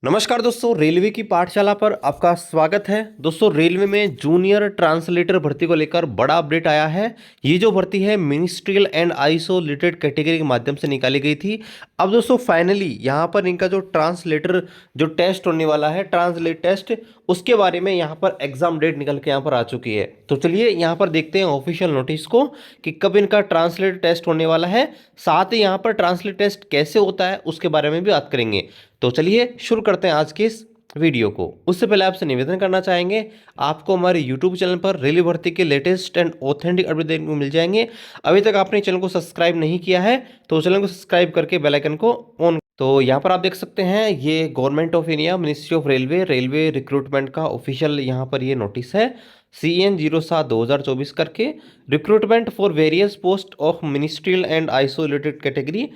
नमस्कार दोस्तों, रेलवे की पाठशाला पर आपका स्वागत है। दोस्तों, रेलवे में जूनियर ट्रांसलेटर भर्ती को लेकर बड़ा अपडेट आया है। ये जो भर्ती है मिनिस्ट्रियल एंड आइसोलेटेड कैटेगरी के माध्यम से निकाली गई थी। अब दोस्तों फाइनली यहाँ पर इनका जो ट्रांसलेटर जो टेस्ट होने वाला है, ट्रांसलेट टेस्ट, उसके बारे में यहाँ पर एग्जाम डेट निकल के यहाँ पर आ चुकी है। तो चलिए यहाँ पर देखते हैं ऑफिशियल नोटिस को कि कब इनका ट्रांसलेट टेस्ट होने वाला है। साथ ही यहाँ पर ट्रांसलेट टेस्ट कैसे होता है उसके बारे में भी बात करेंगे। तो चलिए शुरू करते हैं आज के इस वीडियो को। उससे पहले आपसे निवेदन करना चाहेंगे, आपको हमारे यूट्यूब चैनल पर रेलवे भर्ती के लेटेस्ट एंड ऑथेंटिक अपडेट देखने को मिल जाएंगे। अभी तक आपने चैनल को सब्सक्राइब नहीं किया है तो चैनल को सब्सक्राइब करके बेल आइकन को ऑन। तो यहाँ पर आप देख सकते हैं ये government of India ministry of railway recruitment का ऑफिशियल यहाँ पर ये नोटिस है CN07/2024 करके, recruitment for various post of ministerial and isolated category.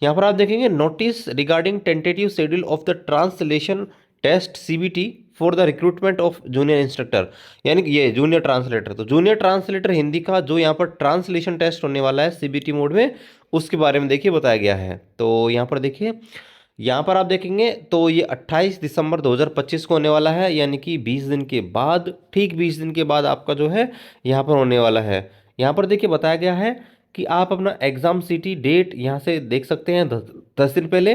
यहाँ पर आप देखेंगे notice regarding tentative schedule of the translation test CBT for the recruitment of junior instructor, यानी कि ये जूनियर ट्रांसलेटर। तो जूनियर ट्रांसलेटर हिंदी का जो यहाँ पर ट्रांसलेशन टेस्ट होने वाला है CBT मोड में, उसके बारे में देखिए बताया गया है। तो यहाँ पर देखिए, यहाँ पर आप देखेंगे तो ये 28 दिसंबर 2025 को होने वाला है, यानी कि 20 दिन के बाद, ठीक 20 दिन के बाद आपका जो है यहाँ पर होने वाला है। यहाँ पर देखिए बताया गया है कि आप अपना एग्ज़ाम सिटी डेट यहाँ से देख सकते हैं 10 दिन पहले,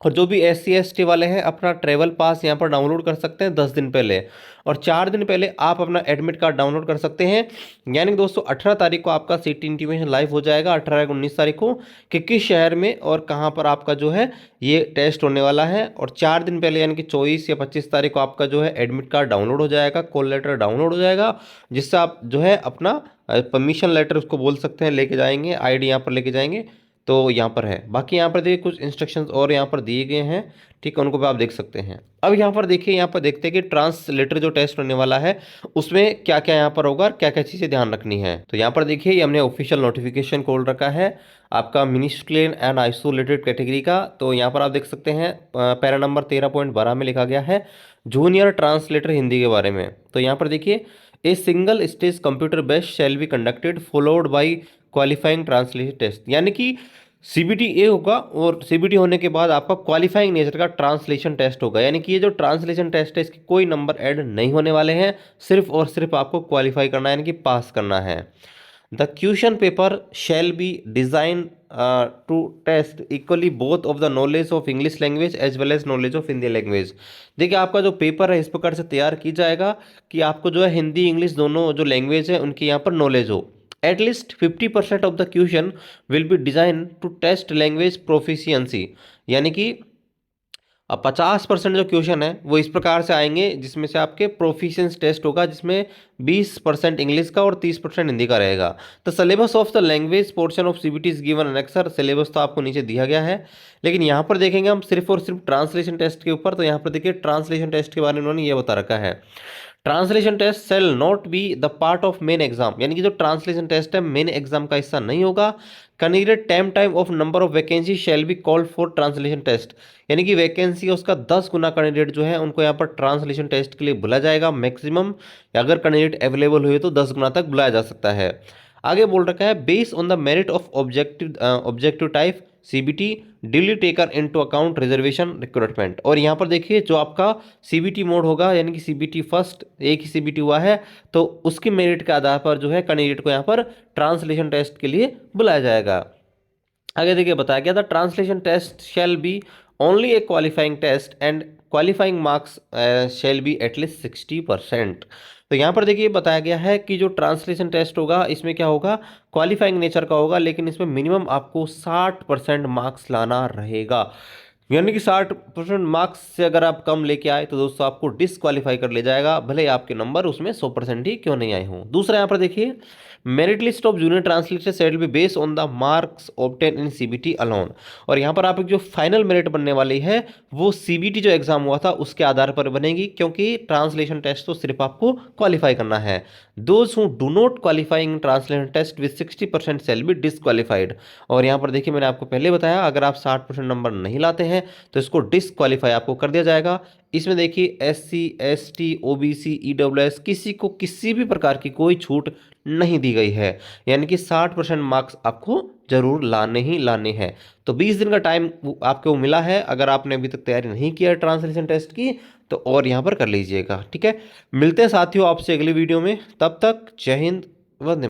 और जो भी SC ST वाले हैं अपना ट्रैवल पास यहाँ पर डाउनलोड कर सकते हैं 10 दिन पहले, और 4 दिन पहले आप अपना एडमिट कार्ड डाउनलोड कर सकते हैं। यानी कि दोस्तों 18 तारीख को आपका सिटी इंटीमेशन लाइव हो जाएगा, 18 या 19 तारीख को, कि किस शहर में और कहाँ पर आपका जो है ये टेस्ट होने वाला है। और 4 दिन पहले यानी कि 24 या 25 तारीख को आपका जो है एडमिट कार्ड डाउनलोड हो जाएगा, कॉल लेटर डाउनलोड हो जाएगा, जिससे आप जो है अपना परमिशन लेटर उसको बोल सकते हैं लेके जाएंगे, ID यहाँ पर लेके जाएंगे। तो यहाँ पर है, बाकी यहाँ पर देखिए कुछ इंस्ट्रक्शंस और यहाँ पर दिए गए हैं, ठीक है, उनको भी आप देख सकते हैं। अब यहाँ पर देखिए, यहाँ पर देखते हैं कि ट्रांसलेटर जो टेस्ट होने वाला है उसमें क्या क्या यहाँ पर होगा और क्या क्या चीज़ें ध्यान रखनी है। तो यहाँ पर देखिए ये हमने ऑफिशियल नोटिफिकेशन खोल रखा है आपका मिनिस्ट्रियल एंड आइसोलेटेड कैटेगरी का। तो यहाँ पर आप देख सकते हैं पैरा नंबर 13.12 में लिखा गया है जूनियर ट्रांसलेटर हिंदी के बारे में। तो यहाँ पर देखिए, a single stage computer based shall be conducted followed by qualifying translation test, यानी कि CBT ए होगा और CBT होने के बाद आपका क्वालिफाइंग नेचर का ट्रांसलेशन टेस्ट होगा। यानी कि ये जो ट्रांसलेशन टेस्ट है इसके कोई नंबर ऐड नहीं होने वाले हैं, सिर्फ और सिर्फ आपको क्वालिफाई करना है, यानी कि पास करना है। The question paper shall be design to test equally both of the knowledge of English language as well as knowledge of Hindi language. देखिए आपका जो पेपर है इस प्रकार से तैयार की जाएगा कि आपको जो है हिंदी इंग्लिश दोनों जो लैंग्वेज है उनकी यहाँ पर नॉलेज हो। At least 50% of the question will be design to test language proficiency, यानी कि अब 50% जो क्वेश्चन है वो इस प्रकार से आएंगे जिसमें से आपके प्रोफिशिएंस टेस्ट होगा, जिसमें 20% इंग्लिश का और 30% हिंदी का रहेगा। तो syllabus of the language portion of CBT is given annexure, syllabus तो आपको नीचे दिया गया है, लेकिन यहाँ पर देखेंगे हम सिर्फ और सिर्फ ट्रांसलेशन टेस्ट के ऊपर। तो यहाँ पर देखिए ट्रांसलेशन टेस्ट के बारे में उन्होंने ये बता रखा है, translation test shall not be the part of main exam, यानी कि जो ट्रांसलेशन टेस्ट है मेन एग्जाम का हिस्सा नहीं होगा। Candidate time of number of vacancy shall be called for translation test, यानी कि वैकेंसी है उसका 10 गुना कैंडिडेट जो है उनको यहाँ पर ट्रांसलेशन टेस्ट के लिए बुलाया जाएगा मैक्सिमम। अगर कैंडिडेट अवेलेबल हुए तो 10 गुना तक बुलाया जा सकता है। आगे बोल रखा है based on the merit of objective type CBT duly taken into account reservation recruitment. और यहाँ पर देखिए जो आपका CBT मोड होगा, यानी कि CBT फर्स्ट, एक ही CBT हुआ है तो उसकी मेरिट के आधार पर जो है कैंडिडेट को यहाँ पर ट्रांसलेशन टेस्ट के लिए बुलाया जाएगा। आगे देखिए बताया गया था translation test shall be only a qualifying test and qualifying marks shall be at least 60%। तो यहाँ पर देखिए बताया गया है कि जो ट्रांसलेशन टेस्ट होगा इसमें क्या होगा, क्वालिफाइंग नेचर का होगा, लेकिन इसमें मिनिमम आपको 60% मार्क्स लाना रहेगा। यानी कि 60% मार्क्स से अगर आप कम लेके आए तो दोस्तों आपको डिसक्वालीफाई कर ले जाएगा, भले ही आपके नंबर उसमें 100% ही क्यों नहीं आए हों। दूसरा यहाँ पर देखिए merit list of junior translator set be based on the marks obtain in CBT alone. और यहाँ पर आप जो फाइनल मेरिट बनने वाली है वो CBT जो एग्जाम हुआ था उसके आधार पर बनेगी, क्योंकि ट्रांसलेशन टेस्ट तो सिर्फ आपको क्वालिफाई करना है। Those who do not qualify in translation test with 60% shall be disqualified. और यहाँ पर देखिए मैंने आपको पहले बताया अगर आप 60% नंबर नहीं लाते हैं तो इसको डिसक्वालीफाई आपको कर दिया जाएगा। इसमें देखिए SC ST OBC EWS किसी को किसी भी प्रकार की कोई छूट नहीं दी गई है, यानी कि 60% मार्क्स आपको जरूर लाने ही लाने हैं। तो 20 दिन का टाइम आपको मिला है, अगर आपने अभी तक तैयारी नहीं किया है ट्रांसलेशन टेस्ट की तो और यहाँ पर कर लीजिएगा। ठीक है, मिलते हैं साथियों आपसे अगली वीडियो में, तब तक जय हिंद, वंदे।